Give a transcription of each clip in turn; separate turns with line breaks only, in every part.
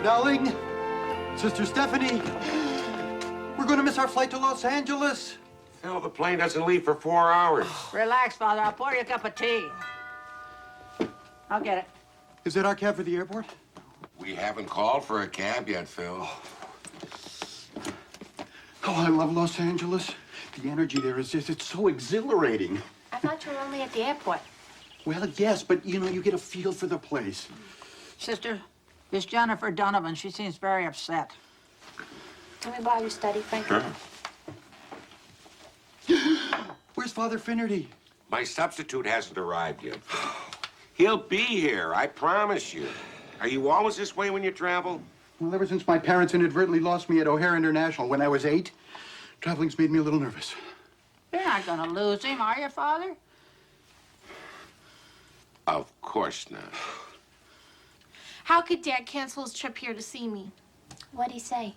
darling. Sister Stephanie. We're going to miss our flight to Los Angeles.
Phil, the plane doesn't leave for 4 hours.
Relax, Father. I'll pour you a cup of tea. I'll get it.
Is that our cab for the airport?
We haven't called for a cab yet, Phil.
Oh, I love Los Angeles. The energy there is just, it's so exhilarating.
I thought you were only at the airport.
Well, yes, but, you know, you get a feel for the place.
Sister, this Jennifer Donovan, she seems very upset.
Let me borrow your study, Frank.
Where's Father Finnerty?
My substitute hasn't arrived yet. He'll be here, I promise you. Are you always this way when you travel?
Well, ever since my parents inadvertently lost me at O'Hare International when I was 8, traveling's made me a little nervous.
You're not gonna lose him, are you, Father?
Of course not.
How could Dad cancel his trip here to see me?
What'd he say?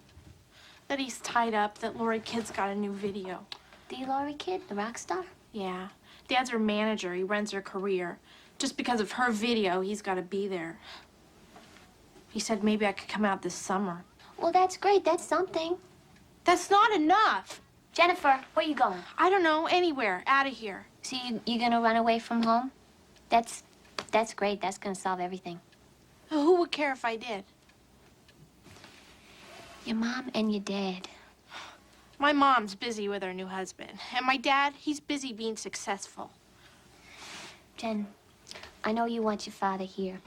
That he's tied up, that Lori Kid's got a new video.
The Laurie kid, the rock star?
Yeah. Dad's her manager. He runs her career. Just because of her video, he's got to be there. He said maybe I could come out this summer.
Well, that's great. That's something.
That's not enough.
Jennifer, where you going?
I don't know. Anywhere. Out of here.
So you gonna run away from home? That's great. That's gonna solve everything.
Who would care if I did?
Your mom and your dad.
My mom's busy with her new husband. And my dad, he's busy being successful.
Jen, I know you want your father here.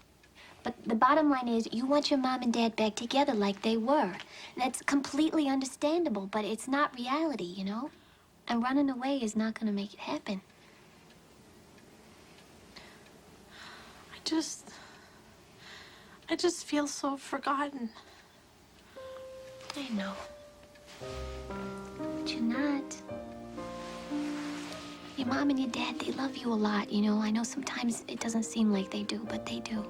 But the bottom line is you want your mom and dad back together like they were. That's completely understandable, but it's not reality, you know? And running away is not gonna make it happen.
I just feel so forgotten.
I know. But you're not. Your mom and your dad, they love you a lot, you know? I know sometimes it doesn't seem like they do, but they do.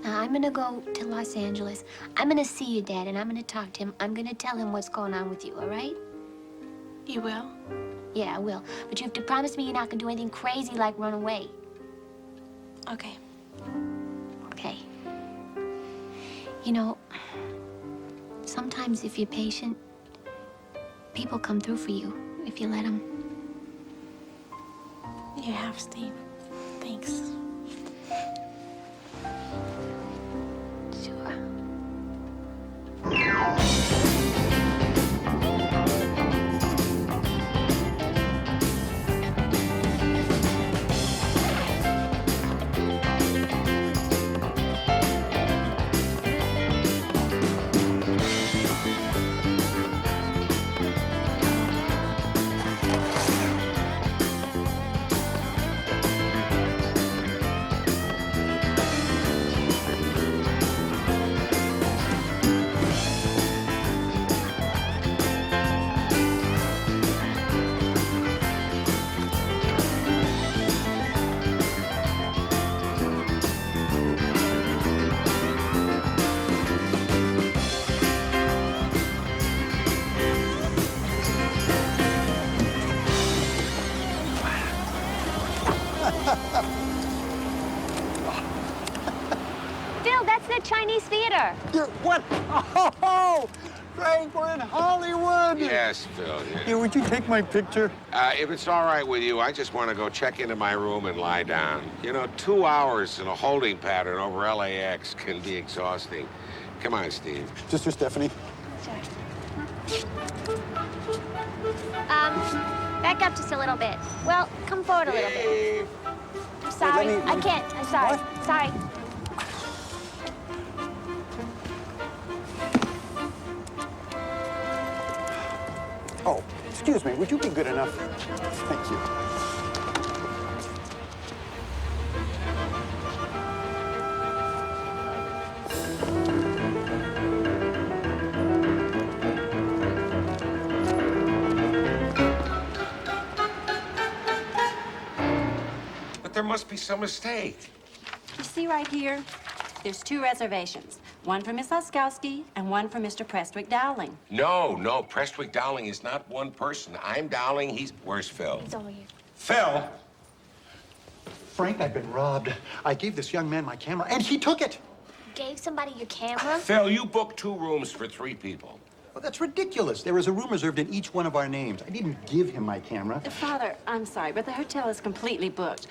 Now, I'm gonna go to Los Angeles. I'm gonna see your dad, and I'm gonna talk to him. I'm gonna tell him what's going on with you, all right?
You will?
Yeah, I will. But you have to promise me you're not gonna do anything crazy like run away.
Okay.
Okay. You know, sometimes if you're patient, people come through for you if you let them.
You have, Steve. Thanks.
Sure. Phil, that's the Chinese theater.
What? Oh, Frank, we're in Hollywood.
Yes, Phil,
Here,
yeah.
would you take my picture?
If it's all right with you, I just want to go check into my room and lie down. You know, 2 hours in a holding pattern over LAX can be exhausting. Come on, Steve.
Sister Stephanie.
Sure. Back up just a little bit. Well, come forward a little bit.
Steve.
I'm sorry.
let me-
I can't. I'm sorry.
What?
Sorry.
Oh, excuse me, would you be good enough? Thank you.
But there must be some mistake.
You see right here, there's 2 reservations. One for Miss Oskowski and one for Mr. Prestwick Dowling.
No, Prestwick Dowling is not one person. I'm Dowling, where's Phil?
It's over here.
Phil!
Frank, I've been robbed. I gave this young man my camera, and he took it.
gave somebody your camera?
Phil, you booked 2 rooms for 3 people.
Well, that's ridiculous. There was a room reserved in each one of our names. I didn't give him my camera.
Father, I'm sorry, but the hotel is completely booked.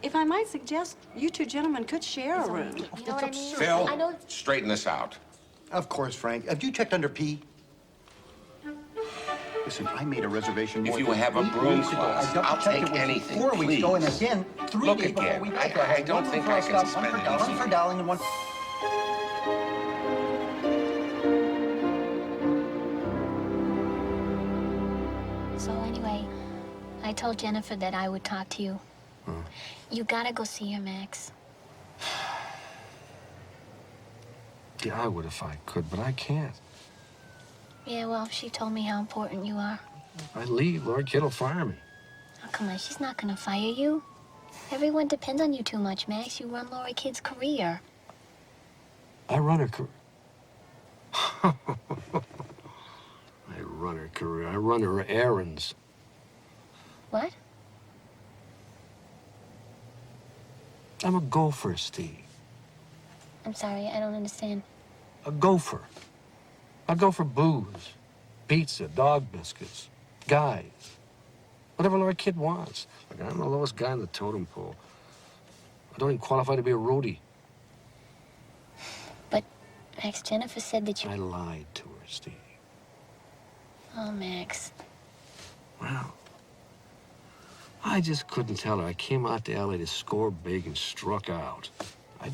If I might suggest, you 2 gentlemen could share a room.
You know what I mean?
Phil,
I know.
straighten this out.
Of course, Frank. Have you checked under P? Listen, I made a reservation more
If you
than
have a
8
broom
weeks ago. I
closet,
double-checked
I'll
it
take
with
anything,
4 weeks ago, and
please.
again 3
Look
days before
again.
we
I
got
don't
one
think
for
I
us,
can
one
spend
for
it
One
easy.
for Darling and one.
So anyway, I told Jennifer that I would talk to you. You gotta go see her, Max.
Yeah, I would if I could, but I can't.
Yeah, well, she told me how important you are.
If I leave, Lord Kid will fire me.
Oh, come on, she's not gonna fire you. Everyone depends on you too much, Max. You run Lori Kid's career.
I run her career. I run her career. I run her errands.
What?
I'm a gopher, Steve.
I'm sorry, I don't understand.
A gopher. I go for booze, pizza, dog biscuits, guys. Whatever Lord Kid wants. Look, I'm the lowest guy in the totem pole. I don't even qualify to be a roadie.
But Max, Jennifer said that you...
I lied to her, Steve.
Oh, Max.
Well, I just couldn't tell her. I came out to L.A. to score big and struck out. I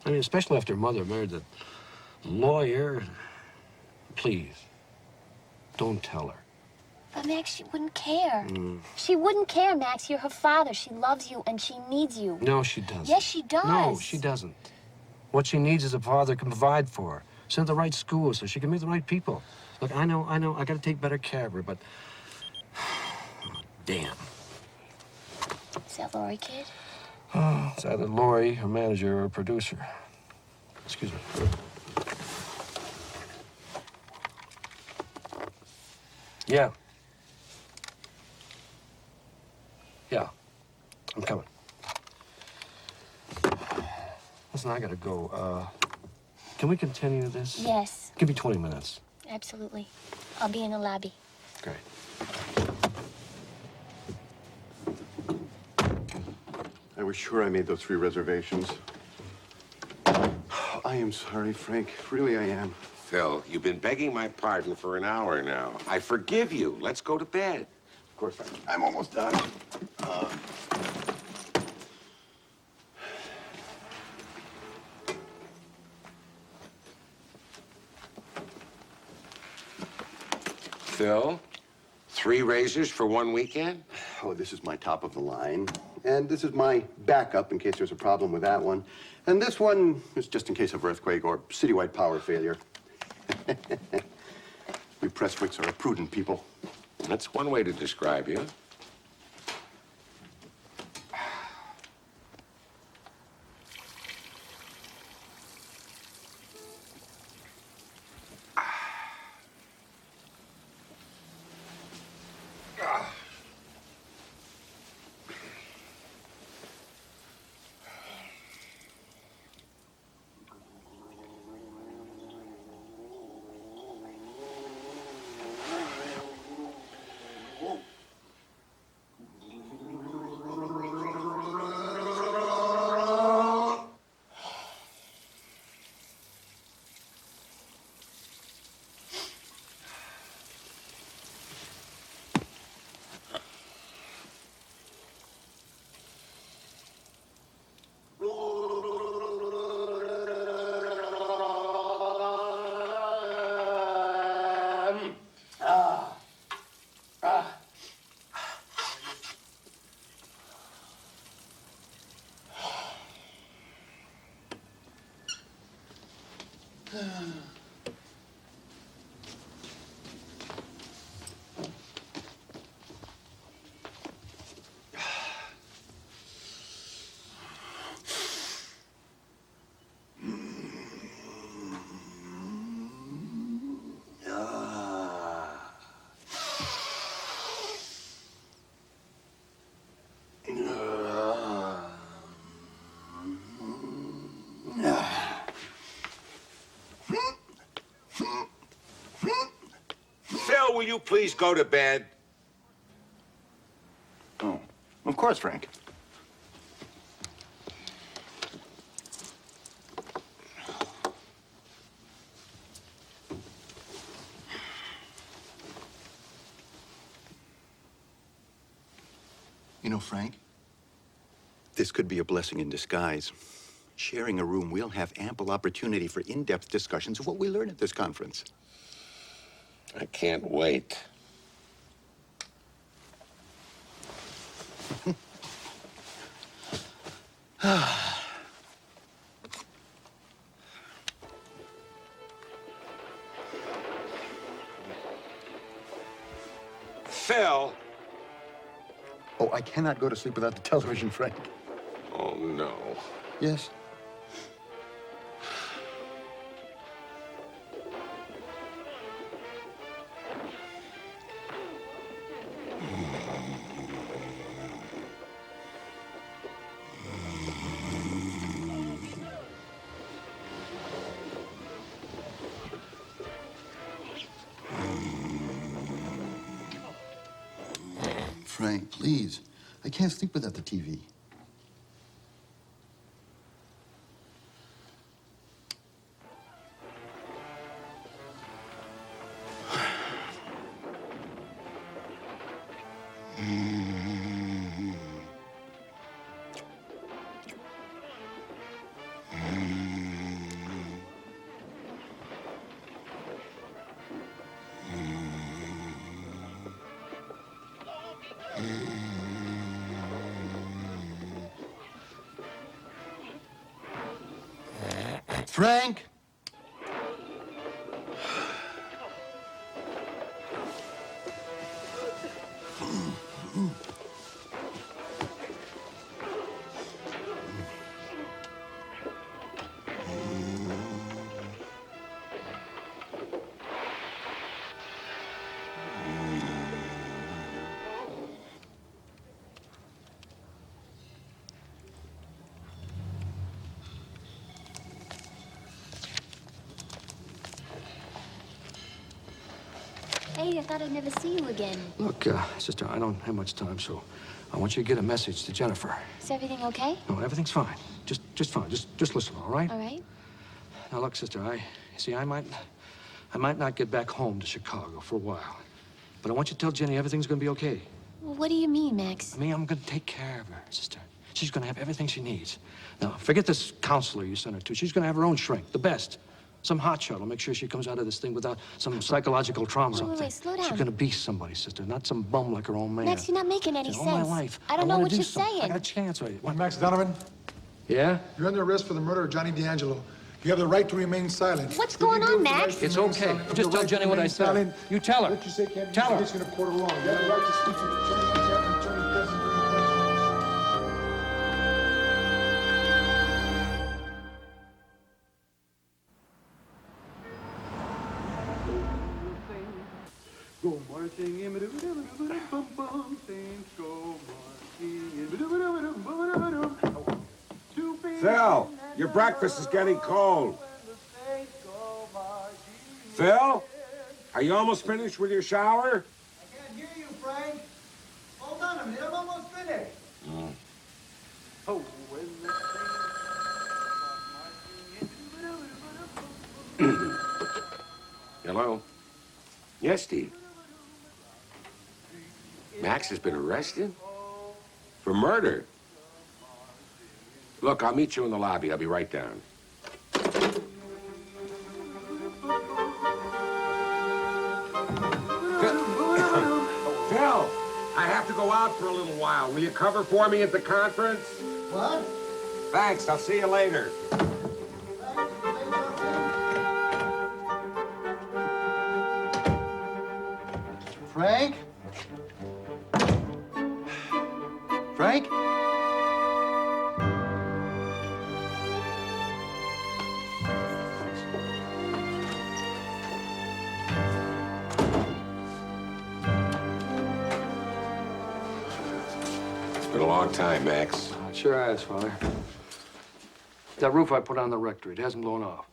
mean, especially after Mother married the lawyer. Please, don't tell her.
But Max, she wouldn't care. She wouldn't care, Max. You're her father. She loves you and she needs you.
No, she doesn't.
Yes, she does.
No, she doesn't. What she needs is a father who can provide for her. Send her to the right school so she can meet the right people. Look, I know, I gotta take better care of her, but... Damn.
Is that Lori Kid?
It's either Lori, her manager, or a producer. Excuse me. Yeah. Yeah. I'm coming. Listen, I gotta go. Can we continue this?
Yes,
Give me 20 minutes.
absolutely. I'll be in the lobby.
Great.
I was sure I made those 3 reservations. I am sorry, Frank. Really, I am.
Phil, you've been begging my pardon for an hour now. I forgive you. Let's go to bed.
Of course, I'm almost done.
Phil, 3 razors for 1 weekend?
Oh, this is my top of the line. And this is my backup in case there's a problem with that one. And this one is just in case of earthquake or citywide power failure. We Prestwicks are a prudent people.
That's one way to describe you. will you please go to bed?
Oh, of course, Frank. You know, Frank, this could be a blessing in disguise. Sharing a room, we'll have ample opportunity for in-depth discussions of what we learn at this conference.
I can't wait. Phil.
Oh, I cannot go to sleep without the television, Frank.
Oh, no.
Yes. Frank, please. I can't sleep without the TV. Frank!
Hey, I thought I'd never see you again.
Look, sister, I don't have much time, so I want you to get a message to Jennifer.
Is everything okay?
No, everything's fine. Just fine. Just listen, all right?
All right.
Now, look, sister, I might not get back home to Chicago for a while. But I want you to tell Jenny everything's gonna be okay.
Well, what do you mean, Max?
I mean, I'm gonna take care of her, sister. She's gonna have everything she needs. Now, forget this counselor you sent her to. She's gonna have her own shrink, the best. Some hotshot will make sure she comes out of this thing without some psychological trauma or
Wait,
something.
slow down.
She's gonna be somebody, sister, not some bum like her own man.
Max, you're not making any
All
sense.
my life,
I don't know
wanna
what
do
you're
something. I
saying.
got a chance. What?
Max Donovan,
Yeah?
you're under arrest for the murder of Johnny D'Angelo. You have the right to remain silent.
What's
What you
going
do
on,
with the right
Max?
to
It's
remain
okay.
silent. You have
Just
the
tell
right to
Jenny what
remain
I said.
silent.
You tell her.
What you say can't be
Tell her.
convinced in a court of law. You have the right to speak to the attorney and have an attorney present during questions.
Go marching in, bum bum, saints go marching in.
Phil, your breakfast is getting cold. Phil, are you almost finished with your shower?
I can't hear you, Frank. Hold on a minute, I'm almost finished. Oh, when the saints go marching in.
Hello? Yes, Steve. Max has been arrested? For murder? Look, I'll meet you in the lobby. I'll be right down. Phil, I have to go out for a little while. Will you cover for me at the conference?
What?
Thanks. I'll see you later.
Frank? Frank?
It's been a long time, Max.
It sure has, Father. That roof I put on the rectory, it hasn't blown off.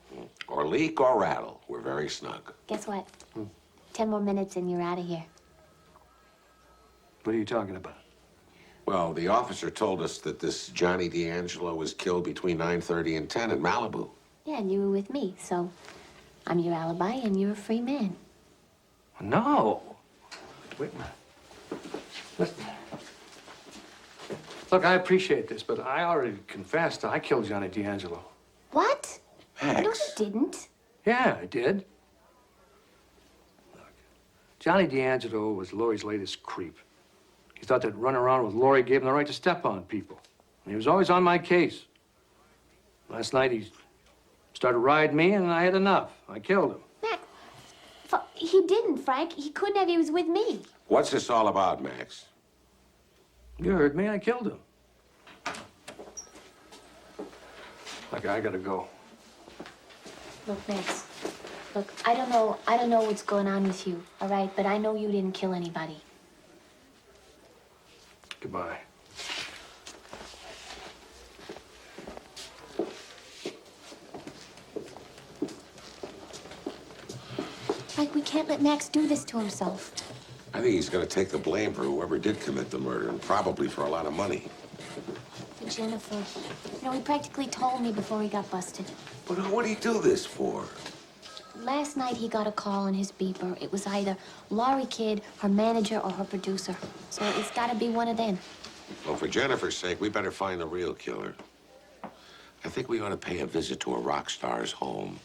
Or leak or rattle. We're very snug.
Guess what? 10 more minutes and you're out of here.
What are you talking about?
Well, the officer told us that this Johnny D'Angelo was killed between 9:30 and 10 in Malibu.
Yeah, and you were with me, so I'm your alibi and you're a free man.
No. Wait a minute. Listen. Look, I appreciate this, but I already confessed I killed Johnny D'Angelo.
What? No, you
Max.
didn't.
Yeah, I did. Look, Johnny D'Angelo was Laurie's latest creep. He thought that running around with Laurie gave him the right to step on people. And he was always on my case. Last night he started riding me, and I had enough. I killed him.
Max, he didn't, Frank. He couldn't have. He was with me.
What's this all about, Max?
You heard me. I killed him. Look, I gotta go.
Look, Max. Look, I don't know what's going on with you, all right? But I know you didn't kill anybody.
Goodbye.
Frank, we can't let Max do this to himself.
I think he's gonna take the blame for whoever did commit the murder, and probably for a lot of money.
But Jennifer, you know, he practically told me before he got busted.
But what do you do this for?
Last night he got a call on his beeper. It was either Laurie Kidd, her manager, or her producer. So it's gotta be one of them.
Well, for Jennifer's sake, we better find the real killer. I think we ought to pay a visit to a rock star's home.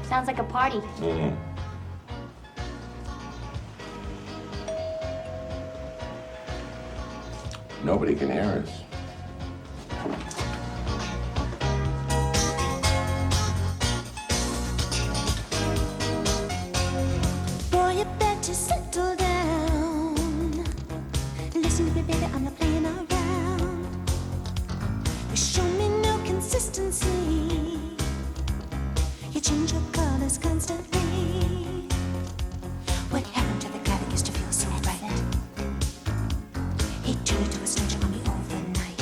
Sounds like a party.
Mm-hmm. Nobody can hear us.
Boy, you better settle down. Listen to me, baby, I'm not playing around. You show me no consistency. You change your colors constantly. What happened to the guy that used to feel so right? He turned into a stranger on me overnight.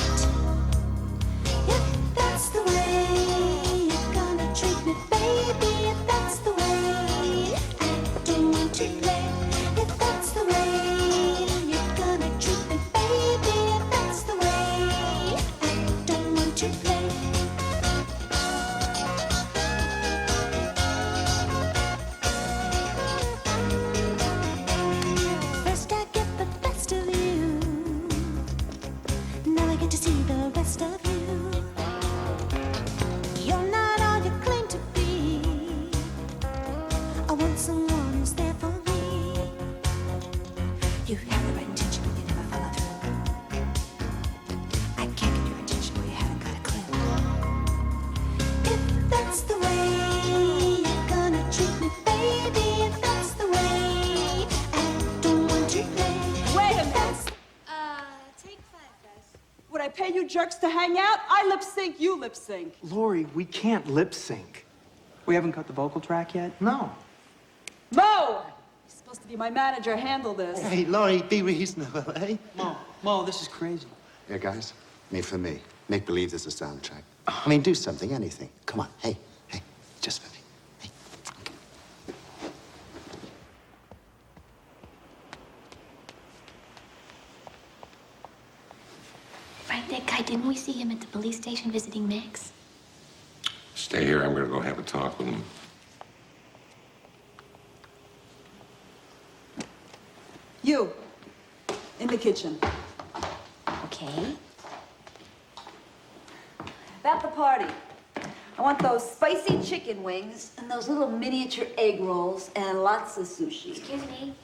If that's the way you're gonna treat me, baby, if that's the way I don't want to play. If that's the way you're gonna treat me, baby, if that's the way I don't want to play. First I get the best of you. Now I get to see the rest of you. You're not all you claim to be. I want someone who's there for me. You have the right intention, but you never follow through. I can't get your attention when you haven't got a clue. If that's the way you're gonna treat me, baby, if that's the way I don't want to play.
Wait a minute.
That's
Take 5, guys.
Would I pay you jerks to hang out? I lip sync, you lip sync.
Lori, we can't lip sync. We haven't got the vocal track yet? No.
Mo! You're supposed to be my manager. Handle this.
Hey, Laurie, be reasonable, eh?
Mo, this is crazy.
Yeah, guys, me for me. Make believe there's a soundtrack. I mean, do something, anything. Come on, hey, just for me. Hey, okay.
Frank, that guy, didn't we see him at the police station visiting Max?
Stay here. I'm gonna go have a talk with him.
You, in the kitchen.
Okay.
About the party. I want those spicy chicken wings and those little miniature egg rolls and lots of sushi.
Excuse me.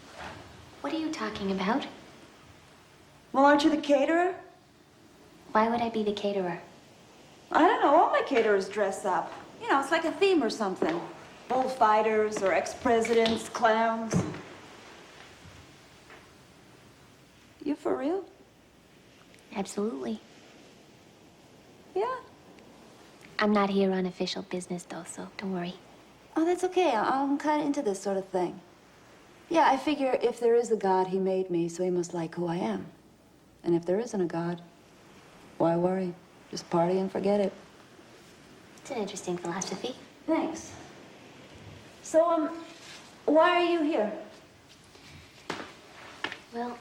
What are you talking about?
Well, aren't you the caterer?
Why would I be the caterer?
I don't know. All my caterers dress up. You know, it's like a theme or something. bullfighters or ex-presidents, clowns. You for real?
Absolutely.
Yeah.
I'm not here on official business, though, so don't worry.
Oh, that's okay. I'm kind of into this sort of thing. Yeah, I figure if there is a God, he made me, so he must like who I am. And if there isn't a God, why worry? Just party and forget it.
It's an interesting philosophy.
Thanks. So, why are you here?
Well,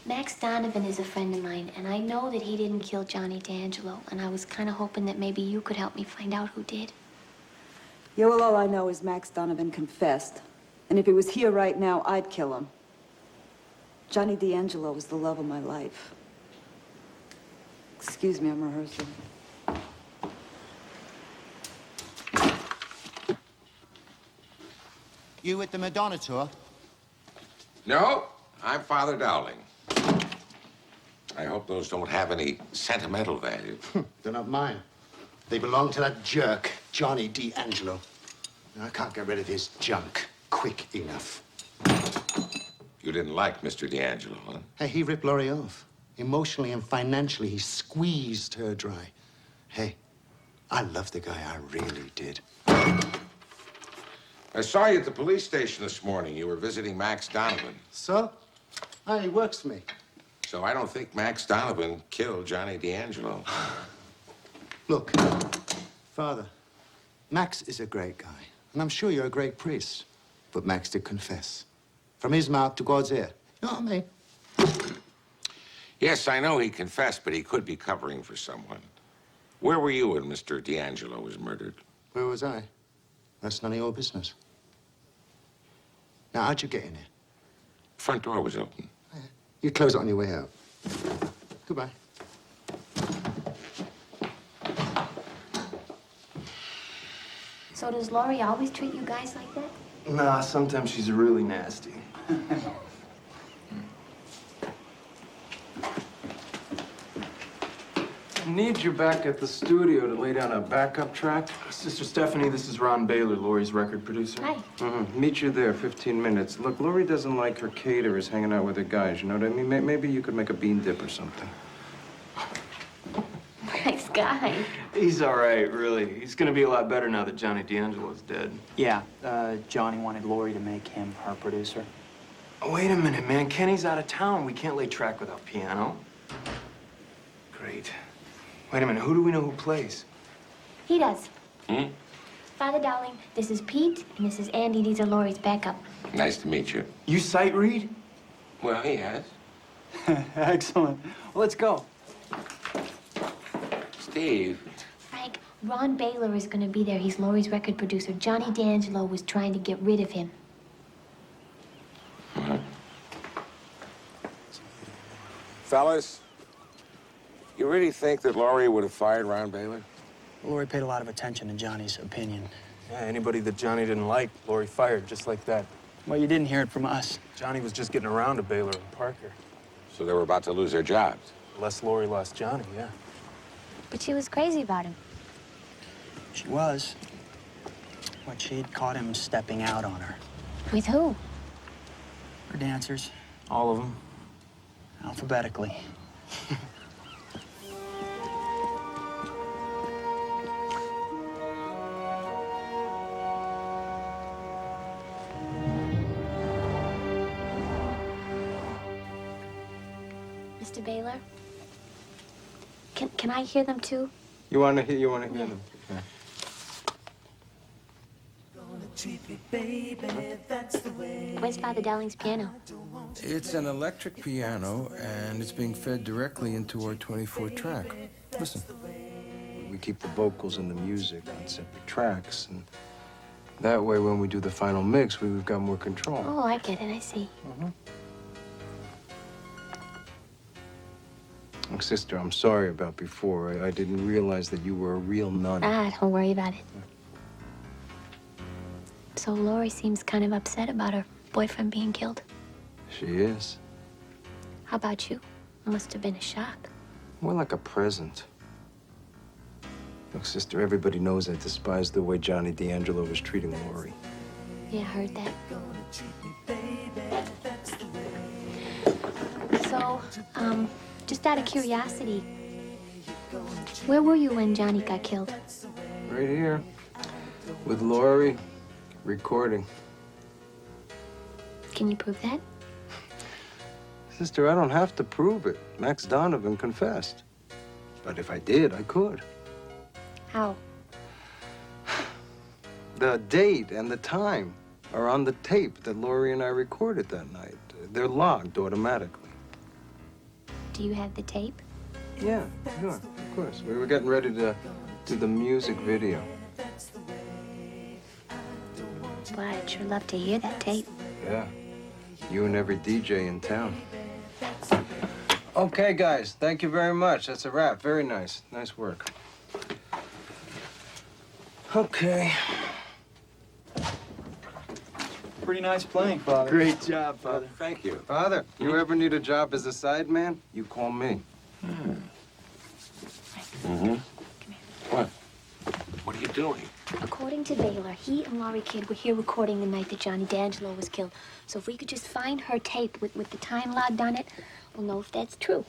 Max Donovan is a friend of mine, and I know that he didn't kill Johnny D'Angelo, and I was kind of hoping that maybe you could help me find out who did.
Yeah, well, all I know is Max Donovan confessed. And if he was here right now, I'd kill him. Johnny D'Angelo was the love of my life. Excuse me, I'm rehearsing.
You at the Madonna tour?
No, I'm Father Dowling. I hope those don't have any sentimental value.
They're not mine. They belong to that jerk, Johnny D'Angelo. And I can't get rid of his junk quick enough.
You didn't like Mr. D'Angelo, huh?
Hey, he ripped Laurie off. Emotionally and financially, he squeezed her dry. Hey, I love the guy, I really did.
I saw you at the police station this morning. You were visiting Max Donovan.
So? Ah, he works for me.
So I don't think Max Donovan killed Johnny D'Angelo.
Look, Father, Max is a great guy, and I'm sure you're a great priest. But Max did confess. From his mouth to God's ear. You know what I mean?
Yes, I know he confessed, but he could be covering for someone. Where were you when Mr. D'Angelo was murdered?
Where was I? That's none of your business. Now, how'd you get in here?
Front door was open.
You close it on your way out. Goodbye.
So does Laurie always treat you guys like that?
Nah, sometimes she's really nasty. I need you back at the studio to lay down a backup track. Sister Stephanie, this is Ron Baylor, Laurie's record producer.
Hi.
Meet you there, 15 minutes. Look, Laurie doesn't like her caterers hanging out with her guys, you know what I mean? Maybe you could make a bean dip or something.
Nice guy.
He's all right, really. He's gonna be a lot better now that Johnny D'Angelo's dead.
Yeah, Johnny wanted Laurie to make him her producer.
Oh, wait a minute, man. Kenny's out of town. We can't lay track without piano. Great. Wait a minute. Who do we know who plays?
He does. Father Dowling, this is Pete, and this is Andy. These are Laurie's backup.
Nice to meet you.
You sight read?
Well, he has.
Excellent. Well, let's go.
Steve.
Frank, Ron Baylor is going to be there. He's Laurie's record producer. Johnny D'Angelo was trying to get rid of him.
Fellas, you really think that Laurie would have fired Ron Baylor?
Laurie paid a lot of attention to Johnny's opinion.
Yeah, anybody that Johnny didn't like, Laurie fired just like that.
Well, you didn't hear it from us.
Johnny was just getting around to Baylor and Parker.
So they were about to lose their jobs.
Unless Laurie lost Johnny, yeah.
But she was crazy about him.
She was. But she'd caught him stepping out on her.
With who?
Her dancers,
All of them.
alphabetically.
Mr. Baylor? Can I hear them too?
You want to hear them? Okay.
Where's Father Dowling's piano?
It's an electric piano, and it's being fed directly into our 24-track. Listen.
We keep the vocals and the music on separate tracks, and that way, when we do the final mix, we've got more control.
Oh, I get it. I see.
Look, sister, I'm sorry about before. I didn't realize that you were a real nun.
Ah, don't worry about it. So Laurie seems kind of upset about her boyfriend being killed.
She is.
How about you? Must have been a shock.
More like a present. Look, sister, everybody knows I despise the way Johnny D'Angelo was treating Lori.
Yeah, I heard that. So, just out of curiosity, where were you when Johnny got killed?
Right here. With Lori, recording.
Can you prove that?
Sister, I don't have to prove it. Max Donovan confessed. But if I did, I could.
How?
The date and the time are on the tape that Lori and I recorded that night. They're logged automatically.
Do you have the tape?
Yeah, sure, of course. We were getting ready to do the music video.
Boy, I'd sure love to hear that tape.
Yeah, you and every DJ in town. Okay, guys, thank you very much. That's a wrap. Very nice. Nice work. Okay.
Pretty nice playing, Father.
Great job, Father. Thank you. Father, you ever need a job as a sideman, you call me.
What? What are you doing?
According to Baylor, he and Laurie Kidd were here recording the night that Johnny D'Angelo was killed. So if we could just find her tape with the time logged on it, we'll know if that's true.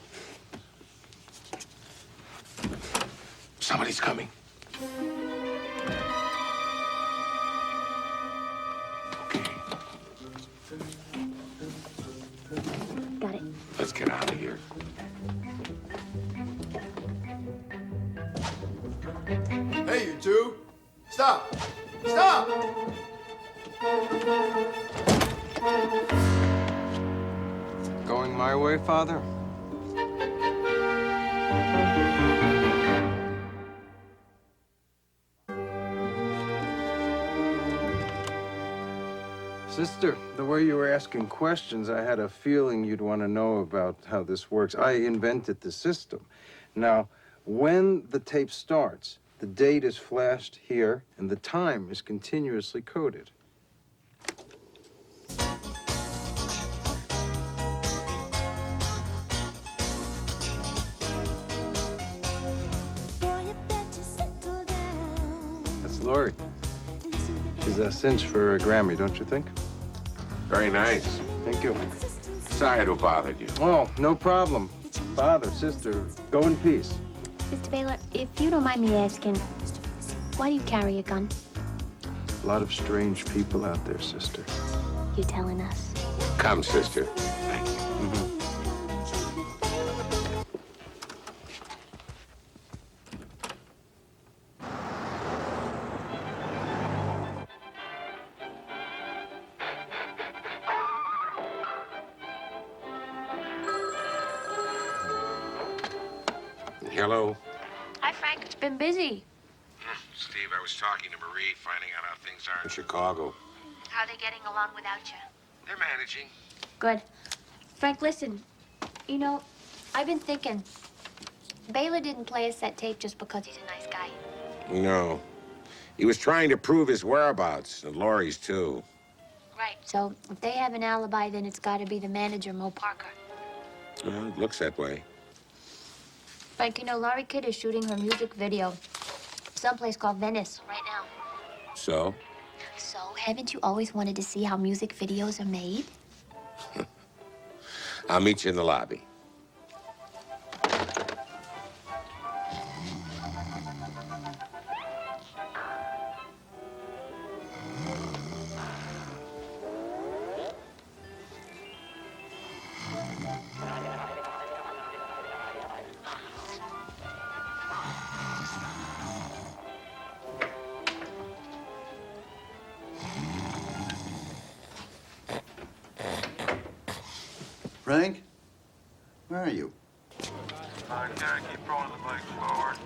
Somebody's coming.
Got it.
Let's get out of here.
Hey, you two! Stop! Stop!
Going my way, Father? Sister, the way you were asking questions, I had a feeling you'd want to know about how this works. I invented the system. Now, when the tape starts, the date is flashed here, and the time is continuously coded. That's Lori. She's a cinch for a Grammy, don't you think?
Very nice.
Thank you.
Sorry to bother you.
Oh, no problem. Father, sister, go in peace.
Mr. Baylor, if you don't mind me asking, why do you carry a gun?
A lot of strange people out there, sister.
You telling us?
Come, sister. Thank you. Hello?
Hi, Frank. It's been busy.
Steve, I was talking to Marie, finding out how things are in Chicago.
How are they getting along without you?
They're managing.
Good. Frank, listen. You know, I've been thinking. Baylor didn't play us that tape just because he's a nice guy.
No. He was trying to prove his whereabouts, and Laurie's too.
Right. So if they have an alibi, then it's got to be the manager, Mo Parker.
Well, it looks that way.
Frank, you know, Laurie Kidd is shooting her music video someplace called Venice right now.
So?
So, haven't you always wanted to see how music videos are made?
I'll meet you in the lobby.
Frank? Where are you?
Keep rolling the bike forward.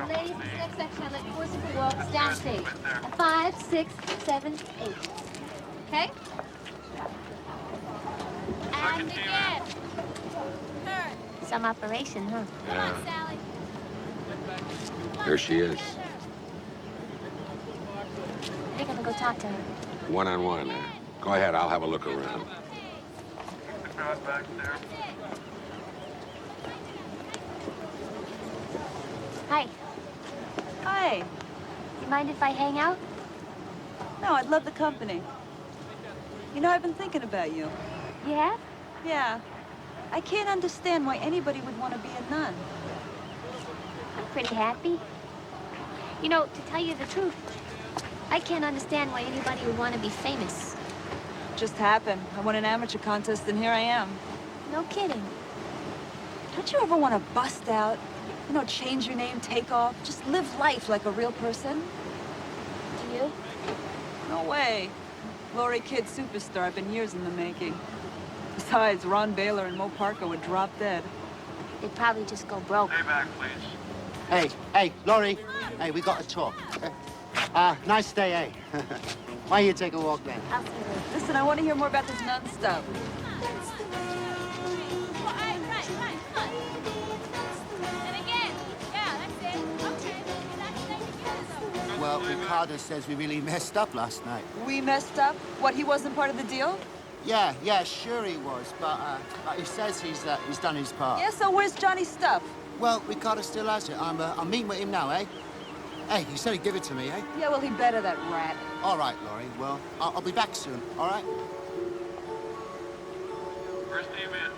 Ladies, this next section, I let Forces of Walks downstage. 5, 6, 7, 8. Okay? And again. Some operation, huh?
Come on, Sally. There she is.
You're gonna go talk to her.
One-on-one, huh? Go ahead, I'll have a look around.
Back there.
Hi.
Hi.
You mind if I hang out?
No, I'd love the company. You know, I've been thinking about you.
You have?
Yeah. I can't understand why anybody would want to be a nun.
I'm pretty happy. You know, to tell you the truth, I can't understand why anybody would want to be famous.
Just happened. I won an amateur contest, and here I am.
No kidding.
Don't you ever want to bust out? You know, change your name, take off, just live life like a real person?
Do you?
No way. Lori Kidd superstar. I've been years in the making. Besides, Ron Baylor and Mo Parker would drop dead.
They'd probably just go broke.
Stay back, please.
Hey, Laurie. Hey, we got to talk. Nice day, eh? Why don't you take a walk then?
I'll see you later.
Listen, I want to hear more about this nun stuff.
Well, Ricardo says we really messed up last night.
We messed up? What, he wasn't part of the deal?
Yeah, sure he was, but he says he's done his part.
Yeah, so where's Johnny's stuff?
Well, Ricardo still has it. I'm meeting with him now, eh? Hey, he said he'd give it to me, eh?
Yeah, well, he better, that rat.
All right, Laurie. Well, I'll be back soon, all right?
Where's Steve in?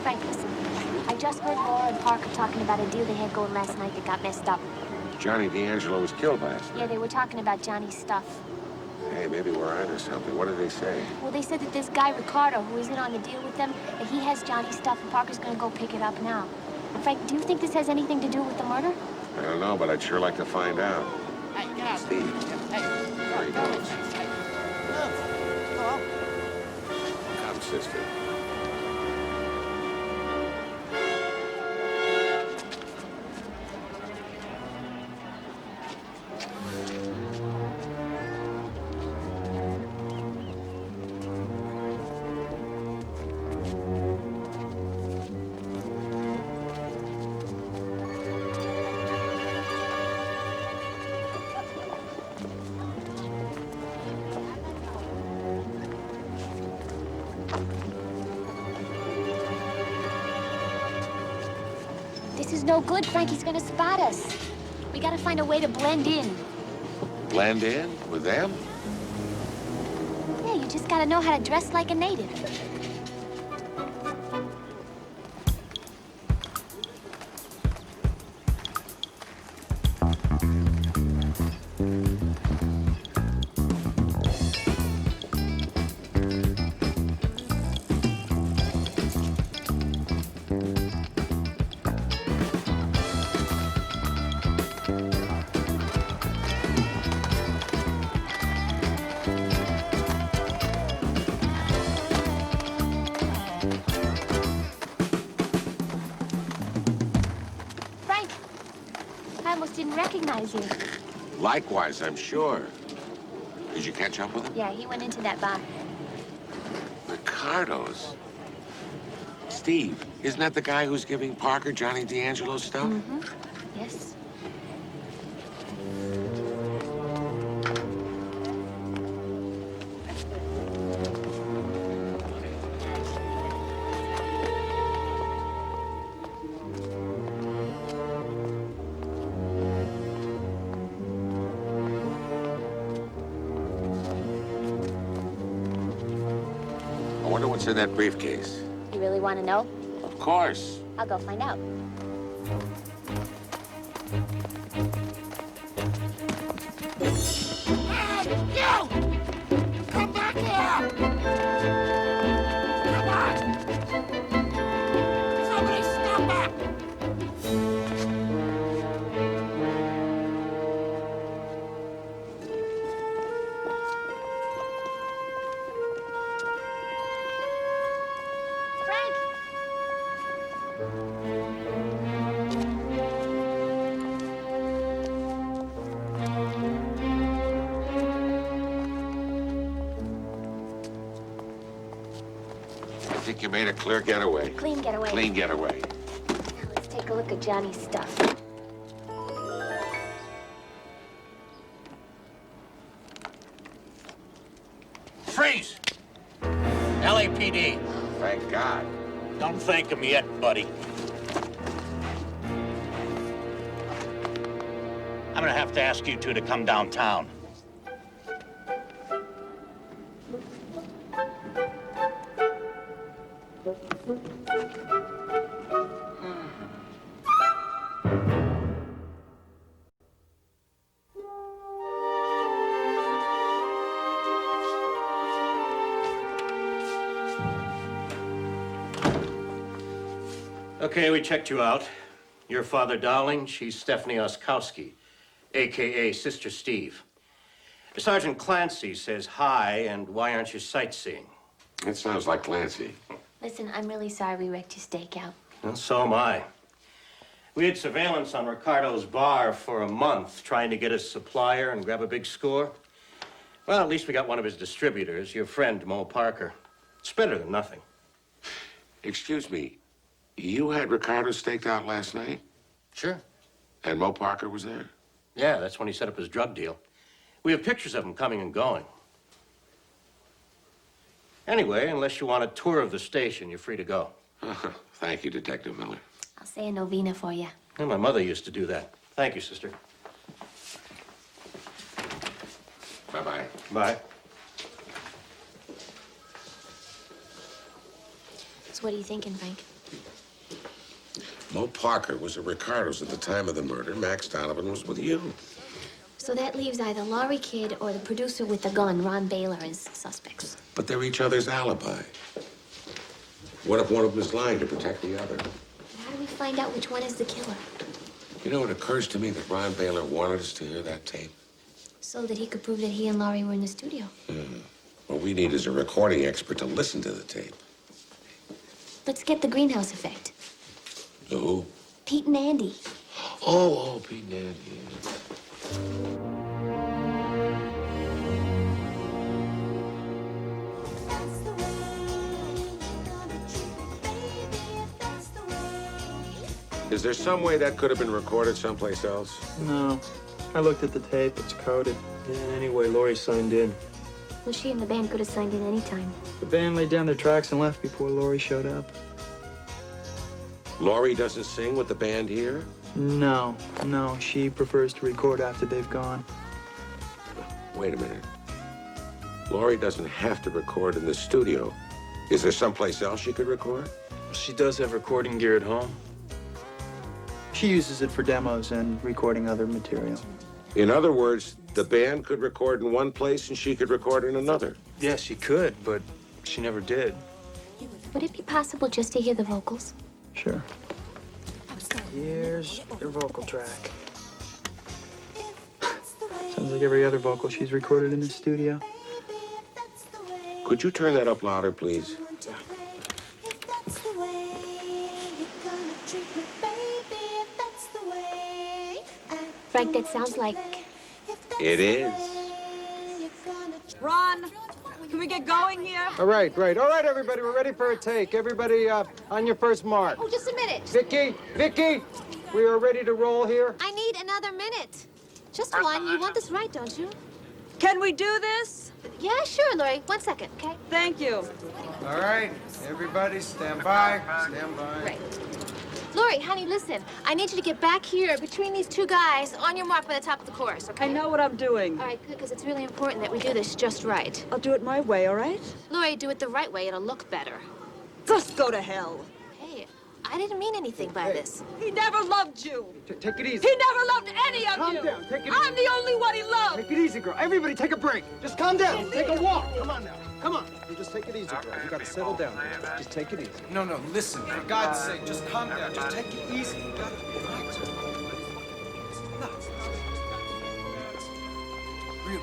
Frank, listen. I just heard Laura and Parker talking about a deal they had going last night that got messed up.
Johnny D'Angelo was killed last night.
Yeah, they were talking about Johnny's stuff.
Hey, maybe we're onto something. What did they say?
Well, they said that this guy, Ricardo, who is in on the deal with them, that he has Johnny's stuff and Parker's gonna go pick it up now. Frank, do you think this has anything to do with the murder?
I don't know, but I'd sure like to find out.
Hey, get out.
Steve.
Hey,
There he goes.
Hello.
Come, sister.
This is no good, Frankie's gonna spot us. We gotta find a way to blend in.
Blend in with them?
Yeah, you just gotta know how to dress like a native. Frank, I almost didn't recognize you.
Likewise, I'm sure. Did you catch up with him?
Yeah, he went into that bar.
Ricardo's. Steve, isn't that the guy who's giving Parker Johnny D'Angelo stuff?
Mm-hmm. Yes.
I wonder what's in that briefcase.
You really want to know?
Of course.
I'll go find out.
Come back here! Come on! Somebody stop her!
Frank!
I think you made a clear getaway.
Clean getaway.
Clean getaway.
Now let's take a look at Johnny's stuff.
Freeze! LAPD.
Thank God.
Don't thank him yet, buddy. I'm gonna have to ask you two to come downtown. Okay, we checked you out. Your father, Dowling, she's Stephanie Oskowski, a.k.a. Sister Steve. Sergeant Clancy says hi, and why aren't you sightseeing?
It sounds like Clancy.
Listen, I'm really sorry we wrecked your stakeout.
Well, so am I. We had surveillance on Ricardo's bar for a month, trying to get a supplier and grab a big score. Well, at least we got one of his distributors, your friend, Mo Parker. It's better than nothing.
Excuse me, you had Ricardo staked out last night?
Sure.
And Mo Parker was there?
Yeah, that's when he set up his drug deal. We have pictures of him coming and going. Anyway, unless you want a tour of the station, you're free to go.
Thank you, Detective Miller.
I'll say a novena for you.
Yeah, my mother used to do that. Thank you, sister.
Bye-bye.
Bye.
So what are you thinking, Frank?
Mo Parker was at Ricardo's at the time of the murder. Max Donovan was with you.
So that leaves either Laurie Kidd or the producer with the gun, Ron Baylor, as suspects.
But they're each other's alibi. What if one of them is lying to protect the other?
How do we find out which one is the killer?
You know, it occurs to me that Ron Baylor wanted us to hear that tape.
So that he could prove that he and Laurie were in the studio.
What we need is a recording expert to listen to the tape.
Let's get the greenhouse effect.
Who?
Pete and Andy.
Oh, Pete and Andy. Is there some way that could have been recorded someplace else?
No. I looked at the tape. It's coded.
Yeah, anyway, Laurie signed in.
Well, she and the band could have signed in any time.
The band laid down their tracks and left before Laurie showed up.
Laurie doesn't sing with the band here?
No. She prefers to record after they've gone.
Wait a minute. Laurie doesn't have to record in the studio. Is there someplace else she could record?
She does have recording gear at home.
She uses it for demos and recording other material.
In other words, the band could record in one place and she could record in another.
Yeah, she could, but she never did.
Would it be possible just to hear the vocals?
Sure. Here's your vocal track. Sounds like every other vocal she's recorded in the studio.
Could you turn that up louder, please?
Frank, that sounds like...
It is.
Ron, can we get going here?
All right, great. All right, everybody, we're ready for a take. Everybody on your first mark.
Oh, just a minute.
Vicky, we are ready to roll here.
I need another minute. Just one. You want this right, don't you?
Can we do this?
Yeah, sure, Laurie. 1 second, okay?
Thank you.
All right, everybody stand by. Stand by.
Right. Laurie, honey, listen. I need you to get back here between these two guys on your mark by the top of the chorus, okay?
I know what I'm doing.
All right, good, because it's really important that we do this just right.
I'll do it my way, all right?
Laurie, do it the right way. It'll look better.
Just go to hell.
Hey, I didn't mean anything by this.
He never loved you.
Take it easy.
He never loved any of
Calm
you.
down. Take it easy.
I'm the only one he loved.
Take it easy, girl. Everybody take a break. Just calm down. Take a walk. Come on now. Come on. You just take it easy, girl. You gotta settle down. Just take it easy.
No, listen, for God's sake, just calm down. Just take it easy. You gotta relax. Really?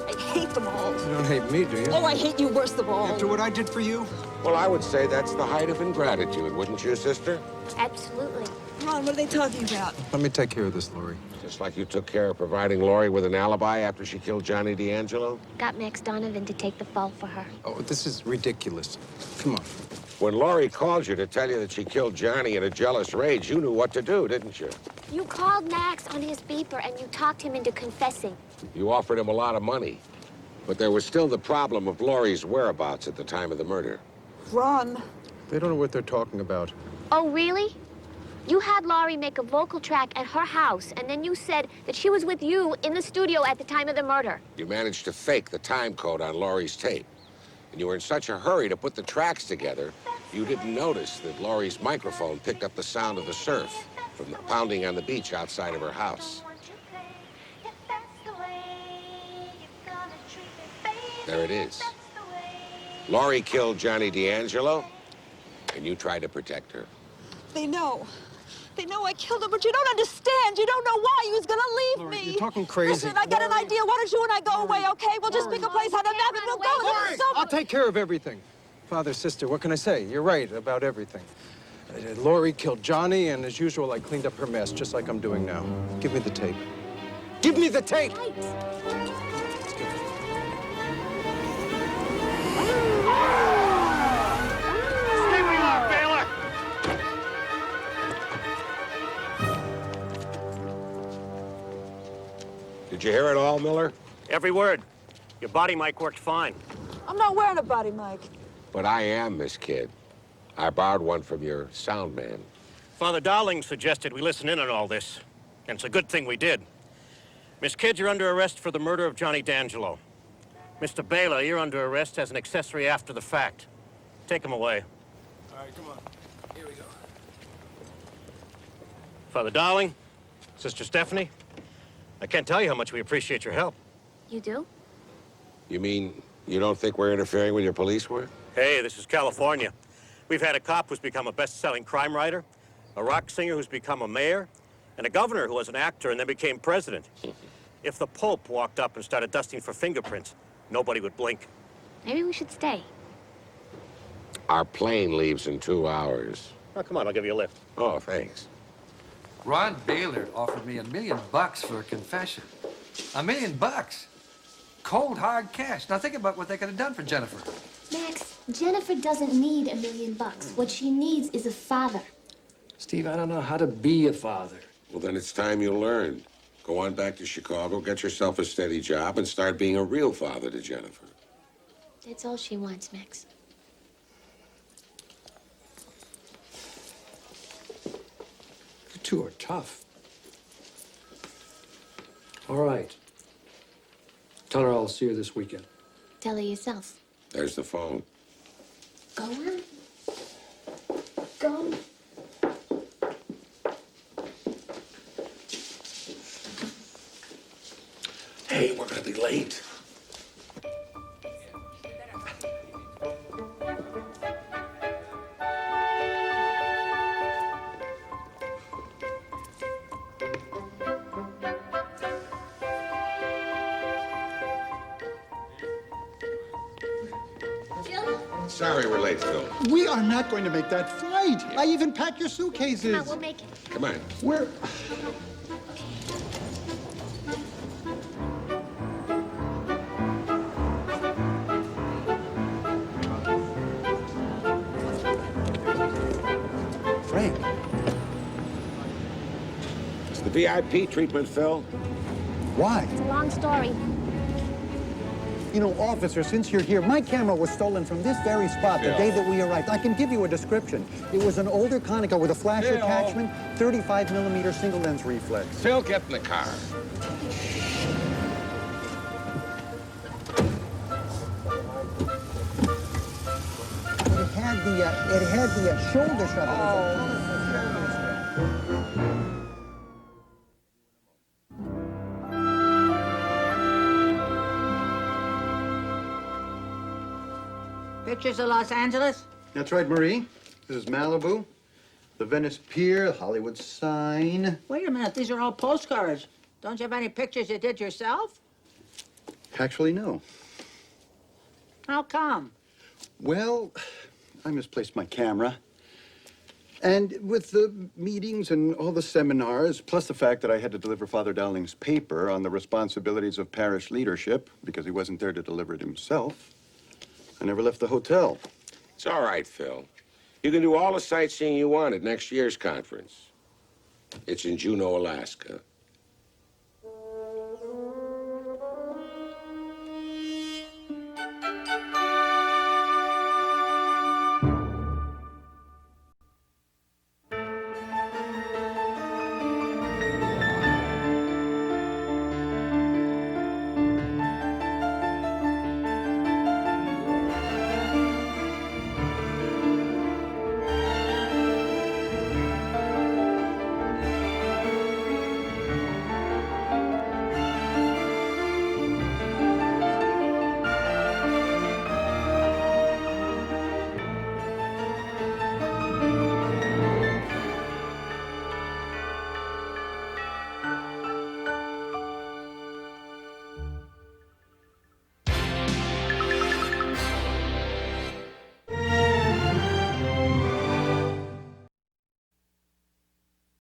I hate them all.
You don't hate me, do you?
Oh, I hate you worst of all.
After what I did for you?
Well, I would say that's the height of ingratitude, wouldn't you, sister?
Absolutely.
Ron, what are they talking about?
Let me take care of this, Laurie.
Just like you took care of providing Laurie with an alibi after she killed Johnny D'Angelo?
Got Max Donovan to take the fall for her.
Oh, this is ridiculous. Come on.
When Laurie called you to tell you that she killed Johnny in a jealous rage, you knew what to do, didn't you?
You called Max on his beeper and you talked him into confessing.
You offered him a lot of money. But there was still the problem of Laurie's whereabouts at the time of the murder.
Ron.
They don't know what they're talking about.
Oh, really? You had Laurie make a vocal track at her house, and then you said that she was with you in the studio at the time of the murder.
You managed to fake the time code on Laurie's tape. And you were in such a hurry to put the tracks together, you didn't notice that Laurie's microphone picked up the sound of the surf from the pounding on the beach outside of her house. There it is. Laurie killed Johnny D'Angelo, and you tried to protect her.
They know. They know I killed him, but you don't understand. You don't know why he was gonna leave
Laurie,
me.
you're talking crazy.
Listen, I got an idea. Why don't you and I go away, okay? We'll just pick a place on the map and we'll go.
Laurie, I'll take care of everything. Father, sister, what can I say? You're right about everything. Laurie killed Johnny, and as usual, I cleaned up her mess, just like I'm doing now. Give me the tape. Give me the tape!
Stay where you are, Baylor! Did you hear it all, Miller?
Every word. Your body mic worked fine.
I'm not wearing a body mic.
But I am, Miss Kidd. I borrowed one from your sound man.
Father Dowling suggested we listen in on all this, and it's a good thing we did. Miss Kidd, you're under arrest for the murder of Johnny D'Angelo. Mr. Baylor, you're under arrest as an accessory after the fact. Take him away.
All right, come on. Here we go.
Father Dowling, Sister Stephanie, I can't tell you how much we appreciate your help.
You do?
You mean you don't think we're interfering with your police work?
Hey, this is California. We've had a cop who's become a best-selling crime writer, a rock singer who's become a mayor, and a governor who was an actor and then became president. If the Pope walked up and started dusting for fingerprints, nobody would blink.
Maybe we should stay.
Our plane leaves in 2 hours.
Oh, come on, I'll give you a lift.
Oh, thanks.
Ron Baylor offered me $1 million for a confession. $1 million. Cold, hard cash. Now think about what they could have done for Jennifer.
Max, Jennifer doesn't need $1 million. What she needs is a father.
Steve, I don't know how to be a father.
Well, then it's time you learned. Go on back to Chicago, get yourself a steady job, and start being a real father to Jennifer.
That's all she wants, Max.
You two are tough. All right. Tell her I'll see her this weekend.
Tell her yourself.
There's the phone.
Go on. Go.
Hey, we're gonna be late. Sorry we're late, Phil.
We are not going to make that flight. I even packed your suitcases.
Come on, we'll make it.
Come on.
Where?
Frank.
It's the VIP treatment, Phil.
Why?
It's a long story.
You know, officer, since you're here, my camera was stolen from this very spot the day that we arrived. I can give you a description. It was an older Konica with a flash attachment, 35mm single lens reflex.
Phil, get in the car.
It had the shoulder strap. It was a colorful shoulder strap.
Pictures of Los Angeles?
That's right, Marie. This is Malibu, the Venice Pier, the Hollywood sign.
Wait a minute, these are all postcards. Don't you have any pictures you did yourself?
Actually, no.
How come?
Well, I misplaced my camera. And with the meetings and all the seminars, plus the fact that I had to deliver Father Dowling's paper on the responsibilities of parish leadership, because he wasn't there to deliver it himself, I never left the hotel.
It's all right, Phil. You can do all the sightseeing you want at next year's conference. It's in Juneau, Alaska.